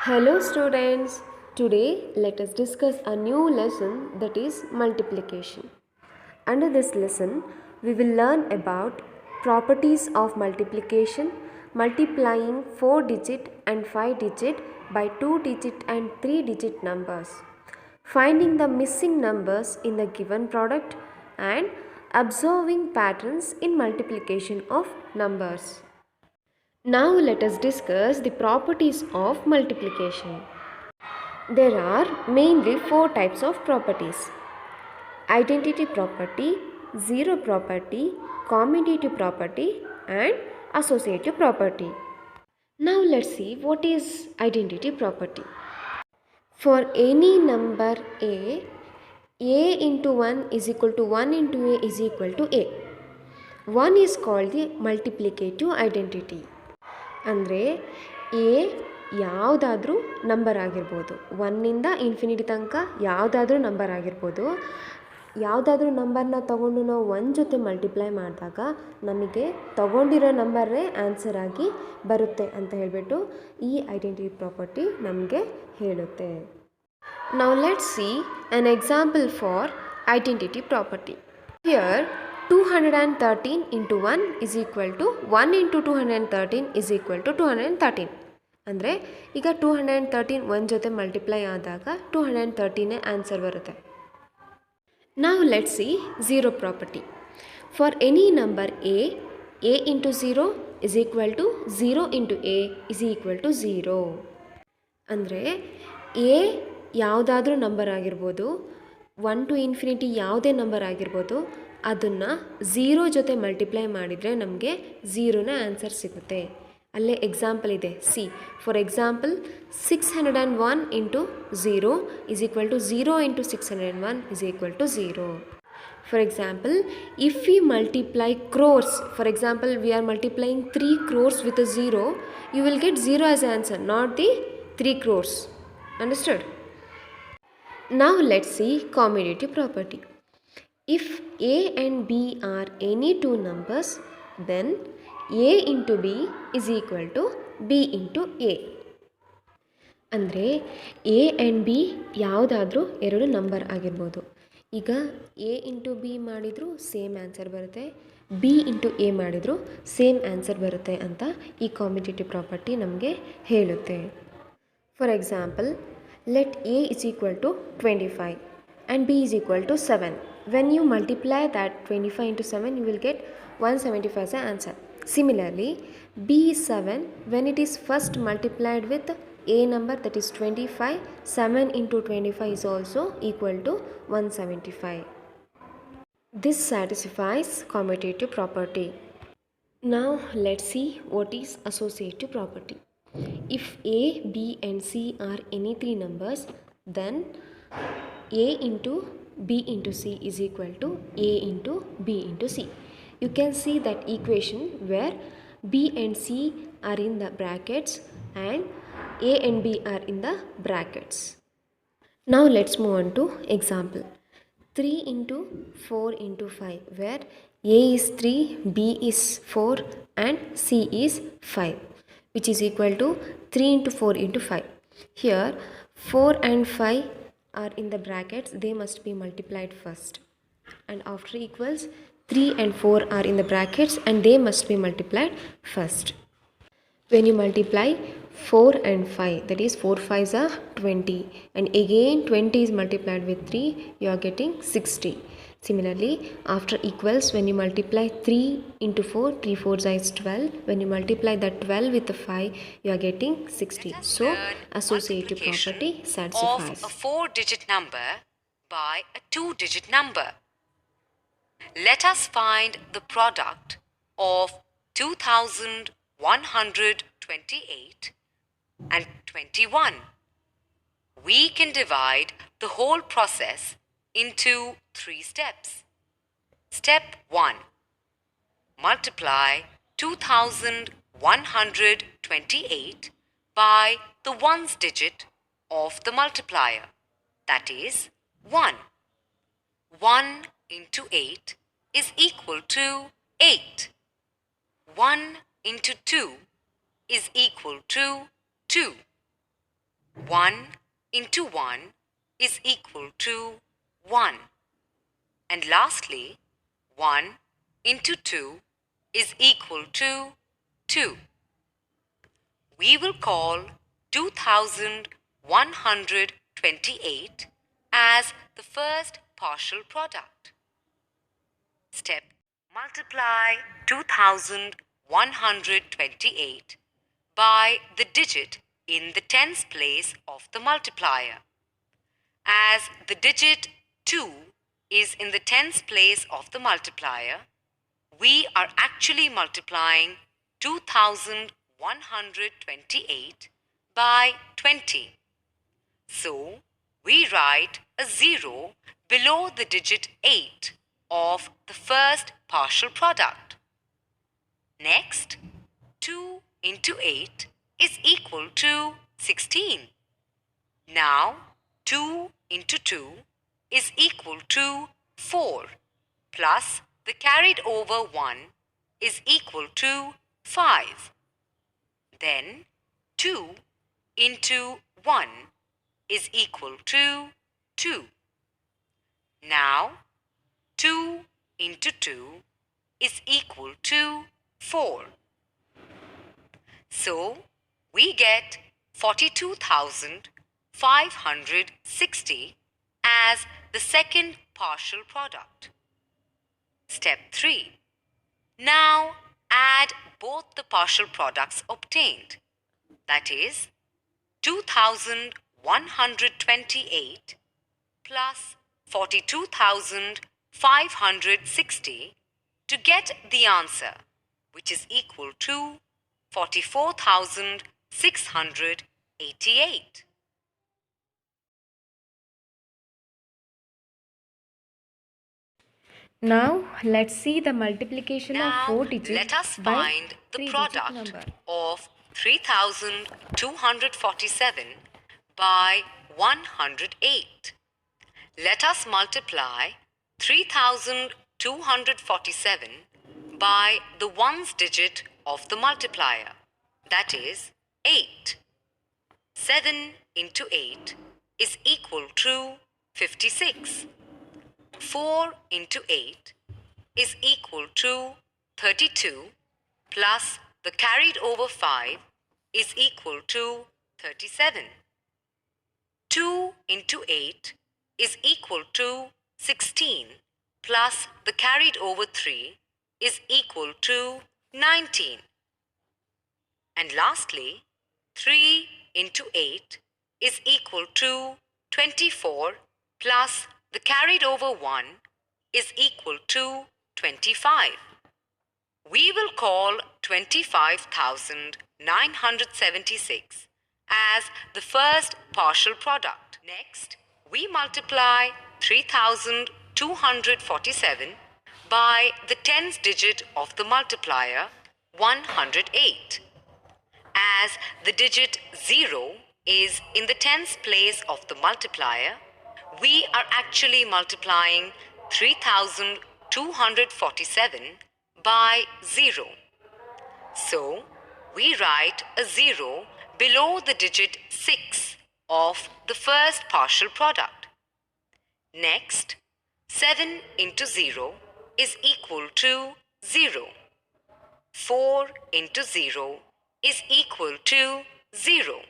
Hello students, today let us discuss a new lesson that is multiplication. Under this lesson, we will learn about properties of multiplication, multiplying 4 digit and 5 digit by 2 digit and 3 digit numbers, finding the missing numbers in the given product and observing patterns in multiplication of numbers. Now let us discuss the properties of multiplication. There are mainly four types of properties: identity property, zero property, commutative property, and associative property. Now let's see what is identity property. For any number a into 1 is equal to 1 into a is equal to a. 1 is called the multiplicative identity. ಅಂದರೆ A ಯಾವುದಾದ್ರೂ number ಆಗಿರ್ಬೋದು, ಒನ್ನಿಂದ infinity ತನಕ ಯಾವುದಾದ್ರೂ number ಆಗಿರ್ಬೋದು. ಯಾವುದಾದ್ರೂ ನಂಬರ್ನ ತಗೊಂಡು ನಾವು ಒಂದು ಜೊತೆ ಮಲ್ಟಿಪ್ಲೈ ಮಾಡಿದಾಗ ನಮಗೆ ತಗೊಂಡಿರೋ ನಂಬರೇ ಆನ್ಸರ್ ಆಗಿ ಬರುತ್ತೆ ಅಂತ ಹೇಳಿಬಿಟ್ಟು ಈ ಐಡೆಂಟಿಟಿ ಪ್ರಾಪರ್ಟಿ ನಮಗೆ ಹೇಳುತ್ತೆ. Now let's see an example for identity property. Here 213 into 1 is equal to 1 into 213 is equal to 213. ಅಂದರೆ ಈಗ 213 ಒಂದು ಜೊತೆ ಮಲ್ಟಿಪ್ಲೈ ಆದಾಗ 213 ಆನ್ಸರ್ ಬರುತ್ತೆ. Now let's see zero property. For any number a into 0 is equal to 0 into a is equal to 0. ಅಂದರೆ a ಯಾವುದಾದ್ರೂ number ಆಗಿರ್ಬೋದು, 1 to infinity ಯಾವುದೇ ನಂಬರ್ ಆಗಿರ್ಬೋದು, ಅದನ್ನು ಝೀರೋ ಜೊತೆ ಮಲ್ಟಿಪ್ಲೈ ಮಾಡಿದರೆ ನಮಗೆ ಝೀರೋನ ಆನ್ಸರ್ ಸಿಗುತ್ತೆ. ಅಲ್ಲೇ ಎಕ್ಸಾಂಪಲ್ ಇದೆ, see for example 601 into zero is equal to 0 into 601 is equal to 0. For example, if we multiply crores, for example we are multiplying 3 crores with a 0, you will get 0 as an answer, not the 3 crores. Understood? Now let's see commutative property. If a and b are any two numbers, then a into b is equal to b into a. ಅಂದರೆ a and b ಯಾವುದಾದ್ರೂ ಎರಡು number ಆಗಿರ್ಬೋದು. ಈಗ a into b ಮಾಡಿದರೂ same answer ಬರುತ್ತೆ, b into a ಮಾಡಿದರೂ same answer ಬರುತ್ತೆ ಅಂತ ಈ ಕಾಂಬಿಟೇಟಿವ್ ಪ್ರಾಪರ್ಟಿ ನಮಗೆ ಹೇಳುತ್ತೆ. For example, let a is equal to 25 and b is equal to 7. When you multiply that 25 into 7, you will get 175 as an answer. Similarly, b is 7. When it is first multiplied with a number, that is 25, 7 into 25 is also equal to 175. This satisfies commutative property. Now let's see what is associative property. If a, b and c are any three numbers, then a into b into c is equal to a into b into c. You can see that equation where b and c are in the brackets and a and b are in the brackets. Now let's move on to example. 3 into 4 into 5, where a is 3, b is 4 and c is 5, which is equal to 3 into 4 into 5. Here 4 and 5 are in the brackets, they must be multiplied first, and after equals 3 and 4 are in the brackets and they must be multiplied first. When you multiply 4 and 5, that is 4 5s are 20, and again 20 is multiplied with 3, you are getting 60. Similarly, after equals, when you multiply 3 into 4, 3 4s is 12. When you multiply that 12 with the 5, you are getting 60. So, associative property satisfies. Of a 4-digit number by a 2-digit number. Let us find the product of 2128 and 21. We can divide the whole process into 3 steps. Step 1. Multiply 2128 by the ones digit of the multiplier, that is 1. 1 into 8 is equal to 8. 1 into 2 is equal to 2. 1 into 1 is equal to 1. And lastly, 1 into 2 is equal to 2. We will call 2128 as the first partial product. Step: multiply 2128 by the digit in the tens place of the multiplier. As the digit 2 is in the tens place of the multiplier, we are actually multiplying 2128 by 20. So, we write a 0 below the digit 8 of the first partial product. Next, 2 into 8 is equal to 16. Now, 2 into 2 is equal to 4 plus the carried over 1 is equal to 5. Then, 2 into 1 is equal to 2. Now, 2 into 2 is equal to 4. So, we get 42,560 as the second partial product. Step 3. Now, add both the partial products obtained. That is, 2128 plus 42,560 to get the answer, which is equal to 44,688. Now let's see the multiplication of Now, 4 digits let us by find the 3-digit product number. of 3,247 by 108. Let us multiply 3,247 by the ones digit of the multiplier, that is 8. 7 into 8 is equal to 56. 4 into 8 is equal to 32 plus the carried over 5 is equal to 37. 2 into 8 is equal to 16 plus the carried over 3 is equal to 19. And lastly, 3 into 8 is equal to 24 plus the carried over 1 is equal to 25. We will call 25,976 as the first partial product. Next, we multiply 3,247 by the tens digit of the multiplier, 108. As the digit 0 is in the tens place of the multiplier, we are actually multiplying 3,247 by 0. So, we write a 0 below the digit 6 of the first partial product. Next, 7 into 0 is equal to 0. 4 into 0 is equal to 0.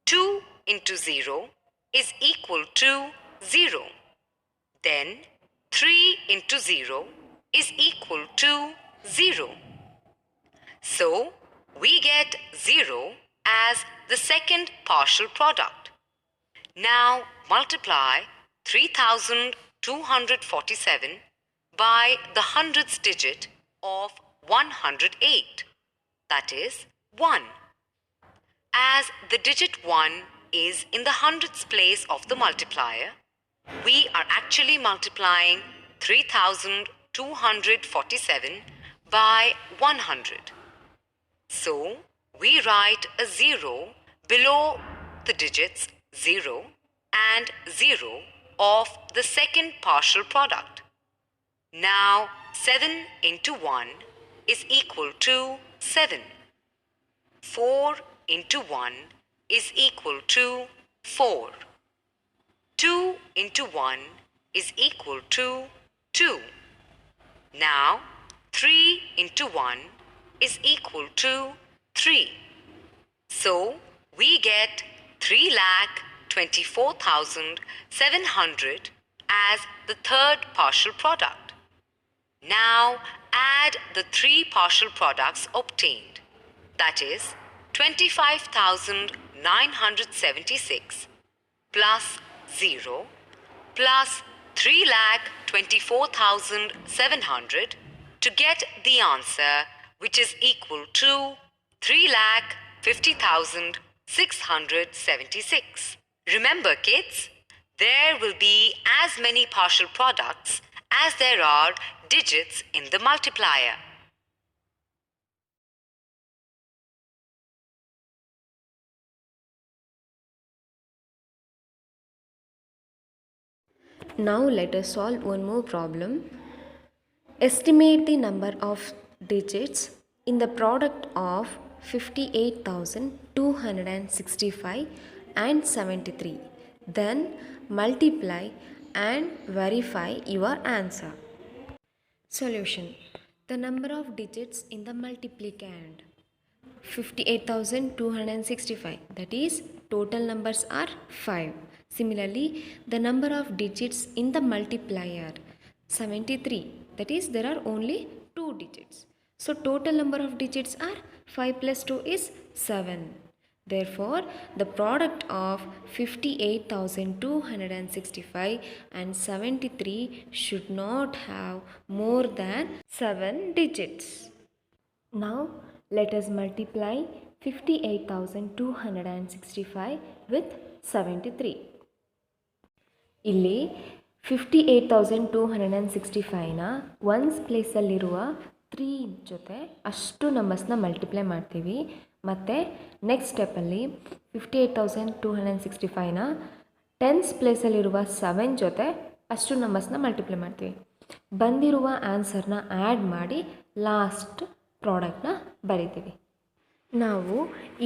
2 into 0 is equal to 0. Then 3 into 0 is equal to 0. So, we get 0 as the second partial product. Now multiply 3,247 by the hundredths digit of 108, that is 1. As the digit 1 is in the hundredths place of the multiplier, we are actually multiplying 3,247 by 100. So, we write a 0 below the digits 0 and 0 of the second partial product. Now, 7 into 1 is equal to 7. 4 into 1 is equal to 4. 2 into 1 is equal to 2. Now 3 into 1 is equal to 3. So we get 3,24,700 as the third partial product. Now add the three partial products obtained, that is 25,976 plus 0 plus 3,24,700 to get the answer, which is equal to 3,50,676. Remember kids, there will be as many partial products as there are digits in the multiplier. Now let us solve one more problem. Estimate the number of digits in the product of 58,265 and 73. Then multiply and verify your answer. Solution. The number of digits in the multiplicand 58,265, that is total numbers are 5. Similarly, the number of digits in the multiplier 73, that is there are only 2 digits. So total number of digits are 5 plus 2 is 7. Therefore, the product of 58,265 and 73 should not have more than 7 digits. Now let us multiply 58,265 with 73. ಇಲ್ಲಿ 58,265ನ once ಪ್ಲೇಸಲ್ಲಿರುವ 3 ಜೊತೆ ಅಷ್ಟು ನಂಬರ್ಸ್ನ multiply ಮಾಡ್ತೀವಿ. ಮತ್ತು next ಸ್ಟೆಪ್ಪಲ್ಲಿ 58,265ನ tense ಪ್ಲೇಸಲ್ಲಿರುವ 7 ಜೊತೆ ಅಷ್ಟು ನಂಬರ್ಸ್ನ multiply ಮಾಡ್ತೀವಿ. ಬಂದಿರುವ ಆನ್ಸರ್ನ add ಮಾಡಿ ಲಾಸ್ಟ್ ಪ್ರಾಡಕ್ಟ್ನ ಬರಿತೀವಿ. ನಾವು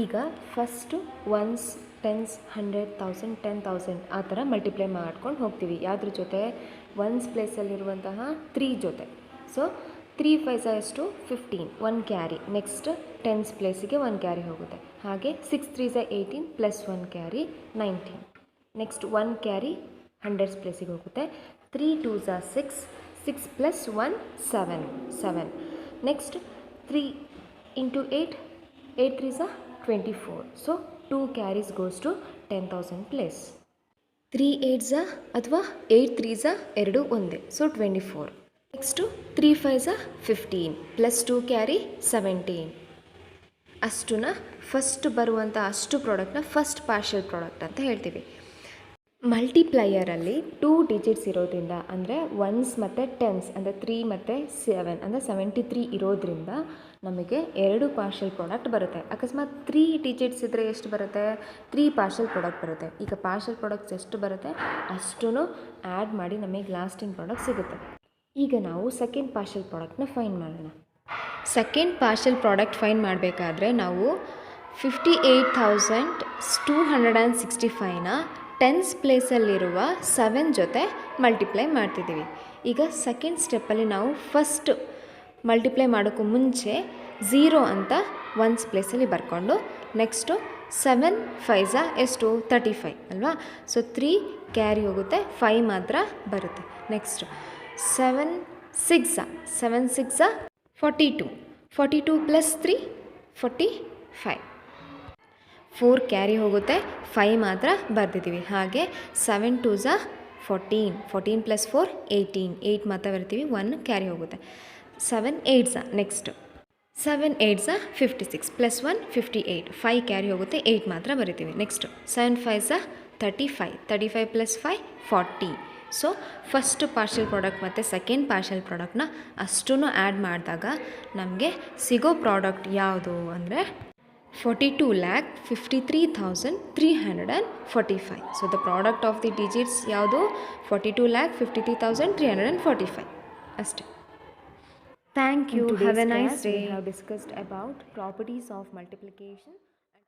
ಈಗ ಫಸ್ಟು ಒನ್ಸ್, ಟೆನ್ಸ್, 100, 1000, 10,000 ಆ ಥರ ಮಲ್ಟಿಪ್ಲೈ ಮಾಡ್ಕೊಂಡು ಹೋಗ್ತೀವಿ. ಯಾವುದ್ರ ಜೊತೆ? ಒನ್ಸ್ ಪ್ಲೇಸಲ್ಲಿರುವಂತಹ 3 ಜೊತೆ. ಸೊ 3 5 ಎಷ್ಟು? 15, 1 ಕ್ಯಾರಿ. ನೆಕ್ಸ್ಟ್ ಟೆನ್ಸ್ ಪ್ಲೇಸಿಗೆ 1 ಕ್ಯಾರಿ ಹೋಗುತ್ತೆ. ಹಾಗೆ 6 3 18 plus 1 carry 19. Next 1 carry hundreds ಪ್ಲೇಸಿಗೆ ಹೋಗುತ್ತೆ. 3 2 6, 6 plus 1 7. Next 3 into 8, 8 3 24. So 2 carries goes to 10,000 place. 3 8 ಅಥವಾ 8 3 ಎರಡು ಒಂದೇ. ಸೊ 24. Next 3 5 15 plus 2 carry 17. ಅಷ್ಟನ್ನ ಫಸ್ಟ್ ಬರುವಂಥ ಅಷ್ಟು ಪ್ರಾಡಕ್ಟ್ನ ಫಸ್ಟ್ ಪಾರ್ಷಿಯಲ್ ಪ್ರಾಡಕ್ಟ್ ಅಂತ ಹೇಳ್ತೀವಿ. ಮಲ್ಟಿಪ್ಲೈಯರಲ್ಲಿ 2 ಡಿಜಿಟ್ಸ್ ಇರೋದ್ರಿಂದ, ಅಂದರೆ ಒನ್ಸ್ ಮತ್ತು ಟೆನ್ಸ್ ಅಂದರೆ 3 ಮತ್ತು 7 ಅಂದರೆ 73 ಇರೋದ್ರಿಂದ ನಮಗೆ 2 ಪಾರ್ಷಿಯಲ್ ಪ್ರಾಡಕ್ಟ್ ಬರುತ್ತೆ. ಅಕಸ್ಮಾತ್ 3 ಡಿಜಿಟ್ಸ್ ಇದ್ದರೆ ಎಷ್ಟು ಬರುತ್ತೆ? 3 ಪಾರ್ಷಿಯಲ್ ಪ್ರಾಡಕ್ಟ್ ಬರುತ್ತೆ. ಈಗ ಪಾರ್ಷಿಯಲ್ ಪ್ರಾಡಕ್ಟ್ಸ್ ಎಷ್ಟು ಬರುತ್ತೆ ಅಷ್ಟೂ ಆ್ಯಡ್ ಮಾಡಿ ನಮಗೆ ಲಾಸ್ಟಿನ ಪ್ರಾಡಕ್ಟ್ ಸಿಗುತ್ತೆ. ಈಗ ನಾವು ಸೆಕೆಂಡ್ ಪಾರ್ಷಿಯಲ್ ಪ್ರಾಡಕ್ಟ್ನ ಫೈಂಡ್ ಮಾಡೋಣ. ಸೆಕೆಂಡ್ ಪಾರ್ಷಿಯಲ್ ಪ್ರಾಡಕ್ಟ್ ಫೈಂಡ್ ಮಾಡಬೇಕಾದ್ರೆ ನಾವು 58,265ನ ಟೆನ್ಸ್ ಪ್ಲೇಸಲ್ಲಿರುವ 7 ಜೊತೆ ಮಲ್ಟಿಪ್ಲೈ ಮಾಡ್ತಿದ್ದೀವಿ. ಈಗ ಸೆಕೆಂಡ್ ಸ್ಟೆಪ್ಪಲ್ಲಿ ನಾವು ಫಸ್ಟ್ ಮಲ್ಟಿಪ್ಲೈ ಮಾಡೋಕ್ಕೂ ಮುಂಚೆ 0 ಅಂತ ಒನ್ಸ್ ಪ್ಲೇಸಲ್ಲಿ ಬರ್ಕೊಂಡು ನೆಕ್ಸ್ಟು 7 5 ಎಷ್ಟು? 35 ಅಲ್ವಾ? ಸೊ 3 ಕ್ಯಾರಿ ಹೋಗುತ್ತೆ, 5 ಮಾತ್ರ ಬರುತ್ತೆ. Next 7 6 42, 42 plus 3 45. 4 ಕ್ಯಾರಿ ಹೋಗುತ್ತೆ, 5 ಮಾತ್ರ ಬರ್ದಿದ್ದೀವಿ. ಹಾಗೆ 7 2 14, 14 ಪ್ಲಸ್ 4 18, 8 ಮಾತ್ರ ಬರ್ತೀವಿ, 1 ಕ್ಯಾರಿ ಹೋಗುತ್ತೆ. 7 8 ನೆಕ್ಸ್ಟ್ 7 8 56 ಪ್ಲಸ್ 1 58, 5 ಕ್ಯಾರಿ ಹೋಗುತ್ತೆ, 8 ಮಾತ್ರ ಬರಿತೀವಿ. Next 7 5 35, 35 plus 5 40. So first partial product ಮತ್ತು ಸೆಕೆಂಡ್ ಪಾರ್ಷಿಯಲ್ ಪ್ರಾಡಕ್ಟ್ನ ಅಷ್ಟೂ ಆ್ಯಡ್ ಮಾಡಿದಾಗ ನಮಗೆ ಸಿಗೋ ಪ್ರಾಡಕ್ಟ್ ಯಾವುದು ಅಂದರೆ 42,53,345. So the product of the digits ಯಾವುದು? 42,53,345 ಅಷ್ಟೇ. Thank you. Have a nice day. We have discussed about properties of multiplication.